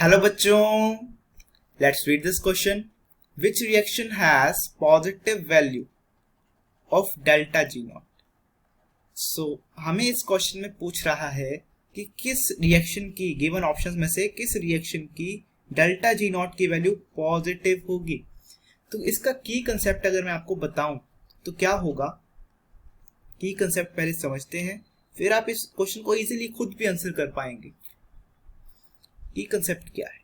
Hello बच्चों, let's read this question. Which reaction has positive value of delta G not? So हमें इस question में पूछ रहा है कि किस रिएक्शन की गिवन ऑप्शंस में से किस रिएक्शन की डेल्टा जी नॉट की वैल्यू पॉजिटिव होगी. तो इसका की कंसेप्ट अगर मैं आपको बताऊं तो क्या होगा. की कंसेप्ट पहले समझते हैं, फिर आप इस क्वेश्चन को इजीली खुद भी आंसर कर पाएंगे. की कंसेप्ट क्या है?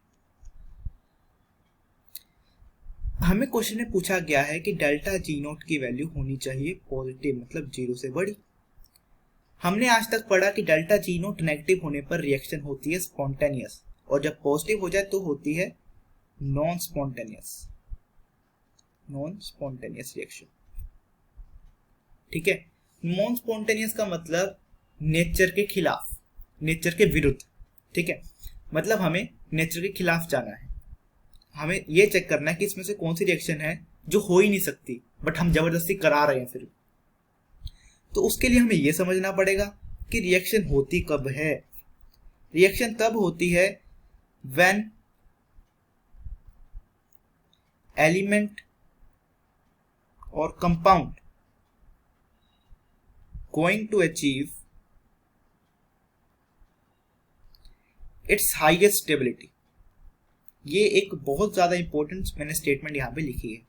हमें क्वेश्चन में पूछा गया है कि डेल्टा जी नोट की वैल्यू होनी चाहिए पॉजिटिव, मतलब जीरो से बड़ी. हमने आज तक पढ़ा कि डेल्टा जी नोट नेगेटिव होने पर रिएक्शन होती है स्पॉन्टेनियस, और जब पॉजिटिव हो जाए तो होती है नॉन स्पॉन्टेनियस रिएक्शन. ठीक है. नॉन स्पॉन्टेनियस का मतलब नेचर के खिलाफ, नेचर के विरुद्ध. ठीक है, मतलब हमें नेचर के खिलाफ जाना है. हमें ये चेक करना है कि इसमें से कौन सी रिएक्शन है जो हो ही नहीं सकती बट हम जबरदस्ती करा रहे हैं फिर. तो उसके लिए हमें ये समझना पड़ेगा कि रिएक्शन होती कब है. रिएक्शन तब होती है व्हेन एलिमेंट और compound going to achieve its highest stability. ये एक बहुत ज्यादा इंपॉर्टेंट मैंने स्टेटमेंट यहां पे लिखी है,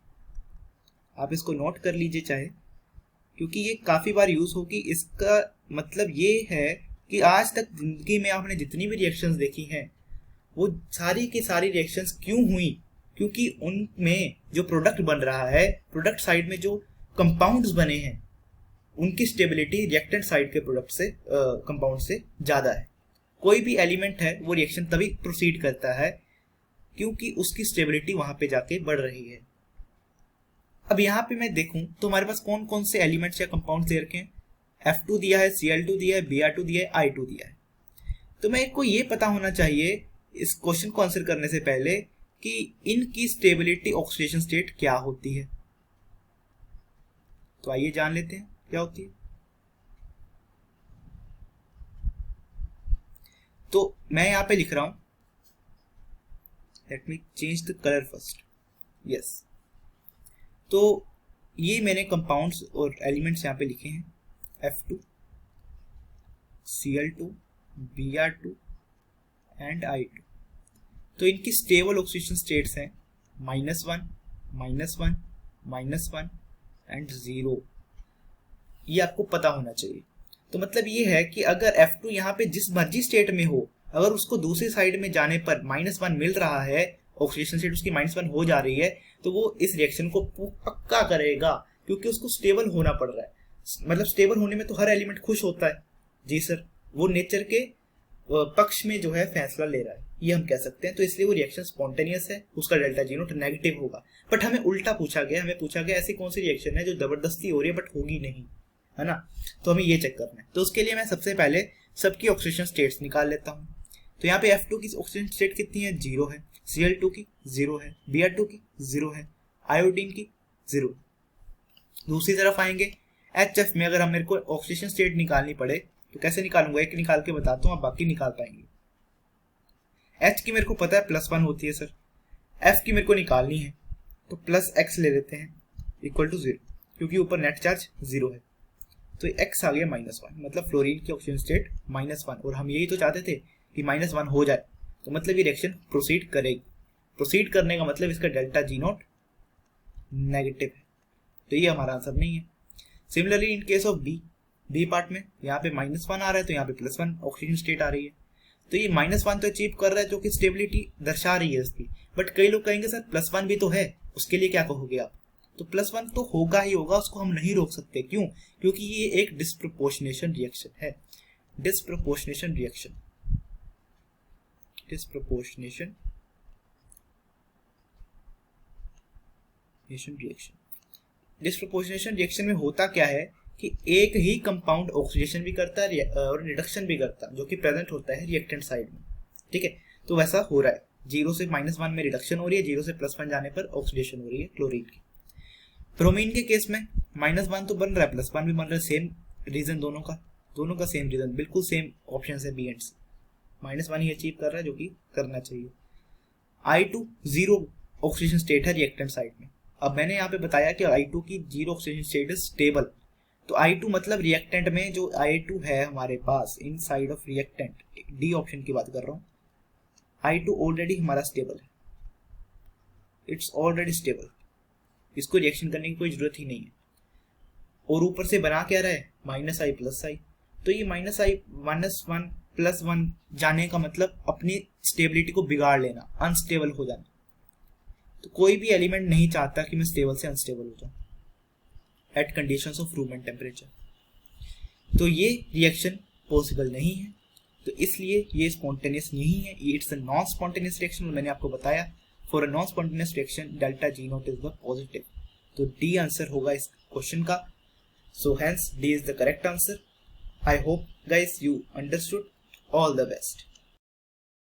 आप इसको नोट कर लीजिए चाहे, क्योंकि ये काफी बार यूज होगी. इसका मतलब ये है कि आज तक जिंदगी में आपने जितनी भी रिएक्शंस देखी हैं वो सारी की सारी रिएक्शंस क्यों हुई, क्योंकि उनमें जो प्रोडक्ट बन रहा है, प्रोडक्ट साइड में जो कंपाउंड्स बने हैं उनकी स्टेबिलिटी रिएक्टेंट साइड के प्रोडक्ट से कंपाउंड से ज्यादा है. कोई भी एलिमेंट है वो रिएक्शन तभी प्रोसीड करता है क्योंकि उसकी स्टेबिलिटी वहां पे जाके बढ़ रही है. अब यहाँ पे मैं देखूं तो हमारे पास कौन कौन से एलिमेंट्स या कंपाउंड्स दे रखे हैं. F2 दिया है, Cl2 दिया है, Br2 दिया है, I2 दिया है. तो मैं को ये पता होना चाहिए इस क्वेश्चन को आंसर करने से पहले कि इनकी स्टेबिलिटी ऑक्सीडेशन स्टेट क्या होती है. तो आइए जान लेते हैं क्या होती है. तो मैं यहाँ पे लिख रहा हूं, let me change the colour first. Yes, तो ये मैंने कंपाउंड्स और एलिमेंट्स यहाँ पे लिखे हैं. F2, Cl2, Br2 and I2. तो इनकी स्टेबल ऑक्सीडेशन स्टेट्स हैं -1, -1, -1 एंड 0. ये आपको पता होना चाहिए. तो मतलब ये है कि अगर F2 यहाँ पे जिस मर्जी स्टेट में हो, अगर उसको दूसरी साइड में जाने पर -1 मिल रहा है, ऑक्सीडेशन स्टेट उसकी -1 हो जा रही है, तो वो इस रिएक्शन को पक्का करेगा क्योंकि उसको स्टेबल होना पड़ रहा है. मतलब स्टेबल होने में तो हर एलिमेंट खुश होता है. जी सर, वो नेचर के पक्ष में जो है फैसला ले रहा है, ये हम कह सकते हैं. तो इसलिए वो रिएक्शन स्पॉन्टेनियस है, उसका डेल्टा जी नोट नेगेटिव होगा. बट हमें उल्टा पूछा गया, हमें पूछा गया ऐसी कौन सी रिएक्शन है जो जबरदस्ती हो रही है बट होगी नहीं, है ना. तो हमें ये चेक करना है. तो उसके लिए मैं सबसे पहले सबकी ऑक्सीडेशन स्टेट्स निकाल लेता हूँ. तो यहाँ पे F2 की ऑक्सीडेशन स्टेट कितनी है? 0 है. Cl2 की 0 है. Br2 की 0 है. आयोडीन की 0. दूसरी तरफ आएंगे HF में, अगर हम मेरे को ऑक्सीडेशन स्टेट निकालनी पड़े तो कैसे निकालूंगा, एक निकाल के बताता हूँ, आप बाकी निकाल पाएंगे. H की मेरे को पता है +1 होती है सर. F की मेरे को निकालनी है तो +X ले लेते हैं इक्वल टू 0, क्योंकि ऊपर नेट चार्ज 0 है. तो X आ गया -1, मतलब फ्लोरीन की ऑक्सीजन स्टेट -1, और हम यही तो चाहते थे कि -1 हो जाए. तो मतलब ये रिएक्शन प्रोसीड करेगी. प्रोसीड करने का मतलब इसका डेल्टा जी नोट नेगेटिव है, तो ये हमारा आंसर नहीं है. Similarly in case of B part में यहाँ पे -1 आ रहा है तो यहाँ पे +1 ऑक्सीजन स्टेट आ रही है. तो ये -1 तो अचीव कर रहा है जो कि स्टेबिलिटी दर्शा रही है इसकी. बट कई लोग कहेंगे सर +1 भी तो है, उसके लिए क्या कहोगे आप. तो +1 तो होगा ही होगा, उसको हम नहीं रोक सकते. क्यों? क्योंकि ये एक डिस्प्रोपोर्शनेशन रिएक्शन है. डिस्प्रोपोर्शनेशन रिएक्शन डिस्प्रोपोर्शनेशन रिएक्शन में होता क्या है कि एक ही कंपाउंड ऑक्सीडेशन भी करता है और रिडक्शन भी करता है, जो कि प्रेजेंट होता है रिएक्टेंट साइड में. ठीक है, तो वैसा हो रहा है. 0 से -1 में रिडक्शन हो रही है, 0 से +1 जाने पर ऑक्सीडेशन हो रही है क्लोरीन की. ब्रोमीन के केस में -1 तो बन रहा है, +1 भी बन रहा है. सेम रीजन दोनों का सेम रीजन, बिल्कुल सेम ऑप्शन है बी एंड सी. -1 ही अचीव कर रहा है जो कि करना चाहिए. I2 जीरो ऑक्सीडेशन स्टेट है रिएक्टेंट साइड में। अब मैंने यहाँ पे बताया कि I2 की zero oxidation state is stable, तो I2 मतलब रिएक्टेंट में जो I2 है हमारे पास in side of reactant, D option की बात कर रहा हूँ, I2 ऑलरेडी हमारा स्टेबल है, इट्स ऑलरेडी स्टेबल, इसको रिएक्शन करने की कोई जरूरत ही नहीं है। और ऊपर से बना क्या रहा है, माइनस आई प्लस आई, तो ये माइनस आई माइनस वन प्लस वन जाने का मतलब अपनी स्टेबिलिटी को बिगाड़ लेना, अनस्टेबल हो जाना। तो कोई भी एलिमेंट नहीं चाहता कि मैं स्टेबल से अनस्टेबल हो जाऊं at conditions of room and temperature. तो ये रिएक्शन पॉसिबल नहीं है, तो इसलिए ये स्पॉन्टेनियस नहीं है, it's a non spontaneous reaction. मैंने आपको बताया for a non spontaneous reaction delta G not is the positive, तो डी आंसर होगा इस क्वेश्चन का। So hence D is the correct answer. I hope guys you understood. All the best.